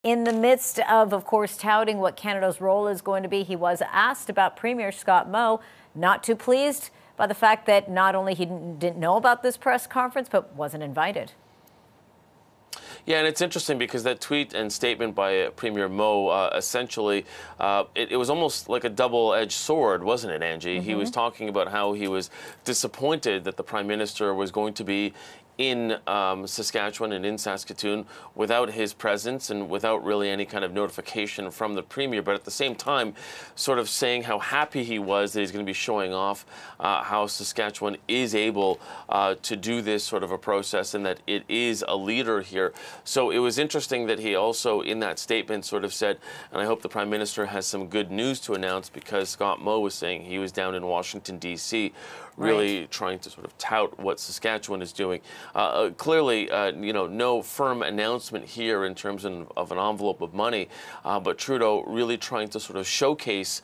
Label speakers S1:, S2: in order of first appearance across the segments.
S1: In the midst of course, touting what Canada's role is going to be, he was asked about Premier Scott Moe, not too pleased by the fact that not only he didn't know about this press conference, but wasn't invited.
S2: Yeah, and it's interesting because that tweet and statement by Premier Moe, essentially, it was almost like a double-edged sword, wasn't it, Angie? He was talking about how he was disappointed that the Prime Minister was going to be in Saskatchewan and in Saskatoon without his presence and without really any kind of notification from the Premier, but at the same time sort of saying how happy he was that he's going to be showing off how Saskatchewan is able to do this sort of a process and that it is a leader here. So it was interesting that he also in that statement sort of said, and I hope the Prime Minister has some good news to announce, because Scott Moe was saying he was down in Washington, D.C., really trying to sort of tout what Saskatchewan is doing. Clearly, no firm announcement here in terms of an envelope of money, but Trudeau really trying to sort of showcase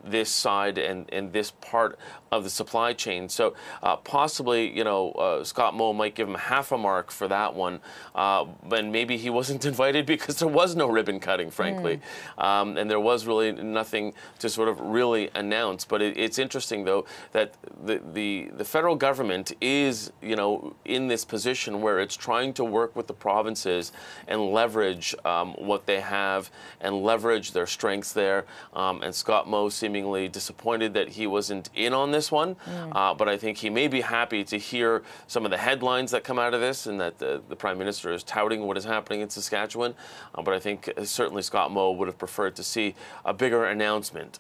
S2: this side and this part of the supply chain. So possibly, Scott Moe might give him half a mark for that one, and maybe he wasn't invited because there was no ribbon cutting, frankly, and there was really nothing to sort of really announce. But it's interesting, though, that the federal government is, in this position where it's trying to work with the provinces and leverage what they have and leverage their strengths there. And Scott Moe seemingly disappointed that he wasn't in on this one, but I think he may be happy to hear some of the headlines that come out of this and that the Prime Minister is touting what is happening in Saskatchewan. But I think certainly Scott Moe would have preferred to see a bigger announcement.